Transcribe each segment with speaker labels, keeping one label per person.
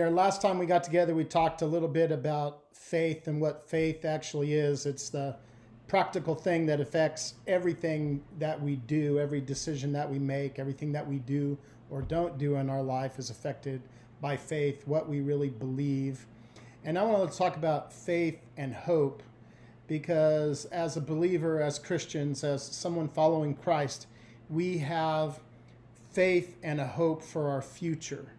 Speaker 1: there. Last time we got together, we talked a little bit about faith and what faith actually is. It's the practical thing that affects everything that we do, every decision that we make, everything that we do or don't do in our life is affected by faith, what we really believe. And I want to talk about faith and hope because as a believer, as Christians, as someone following Christ, we have faith and a hope for our future.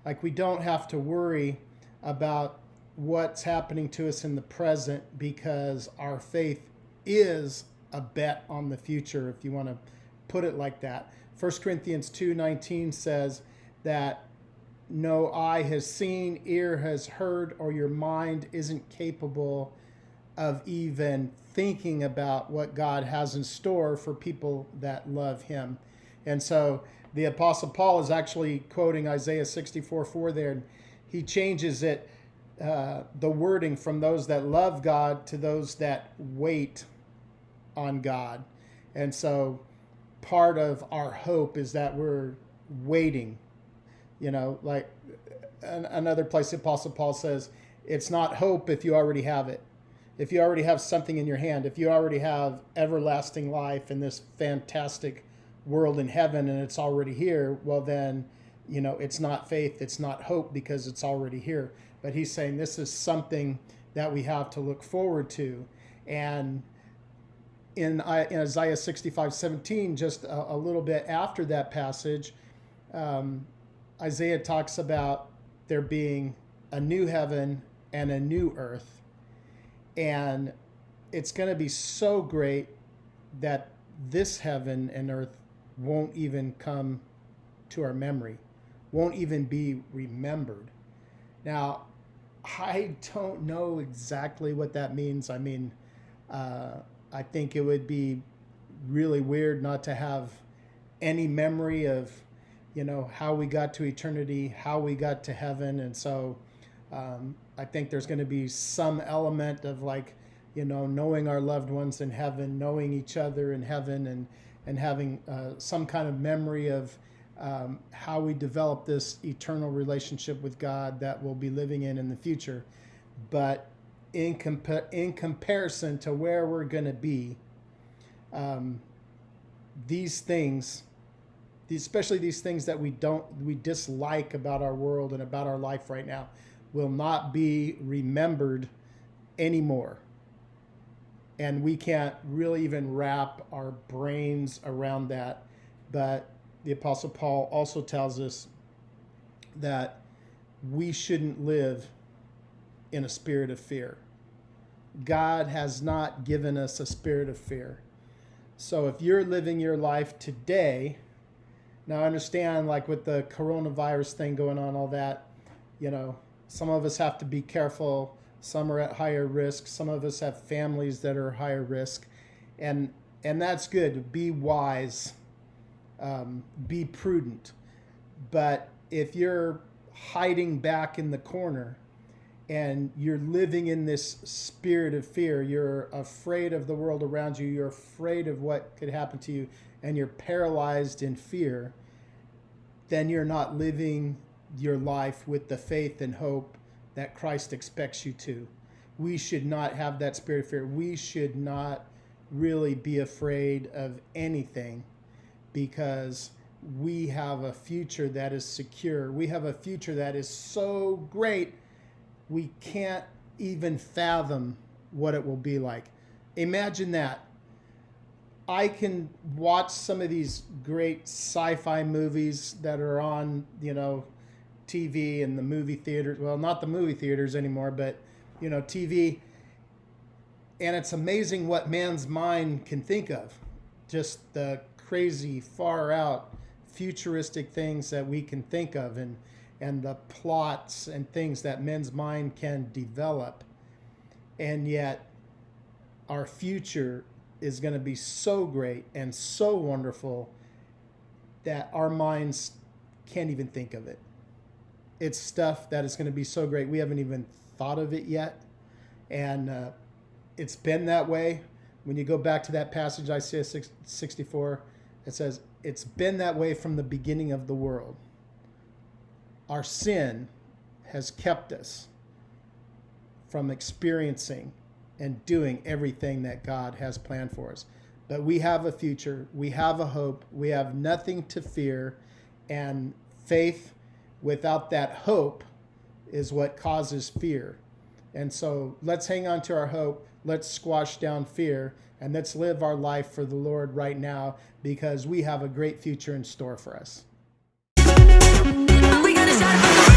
Speaker 1: Like we don't have to worry about what's happening to us in the present because our faith is a bet on the future, if you want to put it like that. 1 Corinthians 2:19 says that no eye has seen, ear has heard, or your mind isn't capable of even thinking about what God has in store for people that love him. And so the Apostle Paul is actually quoting Isaiah 64:4 there. And he changes it, the wording from those that love God to those that wait on God. And so part of our hope is that we're waiting. You know, like another place the Apostle Paul says, it's not hope if you already have it. If you already have something in your hand, if you already have everlasting life in this fantastic world in heaven and it's already here, well then, you know, it's not faith, it's not hope because it's already here. But he's saying this is something that we have to look forward to. And in Isaiah 65:17, just a little bit after that passage, Isaiah talks about there being a new heaven and a new earth. And it's going to be so great that this heaven and earth won't even come to our memory, won't even be remembered. Now, I don't know exactly what that means. I mean, I think it would be really weird not to have any memory of, you know, how we got to eternity, how we got to heaven. And so I think there's going to be some element of like, you know, knowing our loved ones in heaven, knowing each other in heaven, and having some kind of memory of how we develop this eternal relationship with God that we'll be living in the future. But in comparison to where we're going to be, these things, especially these things that we dislike about our world and about our life right now, will not be remembered anymore. And we can't really even wrap our brains around that. But the Apostle Paul also tells us that we shouldn't live in a spirit of fear. God has not given us a spirit of fear. So if you're living your life today, now I understand, like with the coronavirus thing going on, all that, you know, some of us have to be careful. Some are at higher risk. Some of us have families that are higher risk. And that's good. Be wise. Be prudent. But if you're hiding back in the corner and you're living in this spirit of fear, you're afraid of the world around you, you're afraid of what could happen to you, and you're paralyzed in fear, then you're not living your life with the faith and hope that Christ expects you to. We should not have that spirit of fear. We should not really be afraid of anything because we have a future that is secure. We have a future that is so great, we can't even fathom what it will be like. Imagine that. I can watch some of these great sci-fi movies that are on, you know, TV and the movie theaters. Well, not the movie theaters anymore, but, you know, TV. And it's amazing what man's mind can think of. Just the crazy, far out, futuristic things that we can think of, and the plots and things that men's mind can develop. And yet our future is going to be so great and so wonderful that our minds can't even think of it. It's stuff that is going to be so great we haven't even thought of it yet. And it's been that way. When you go back to that passage, Isaiah 64, it says, it's been that way from the beginning of the world. Our sin has kept us from experiencing and doing everything that God has planned for us. But we have a future, we have a hope, we have nothing to fear, and faith without that hope is what causes fear. And so let's hang on to our hope, let's squash down fear, and let's live our life for the Lord right now, because we have a great future in store for us.
Speaker 2: We gotta start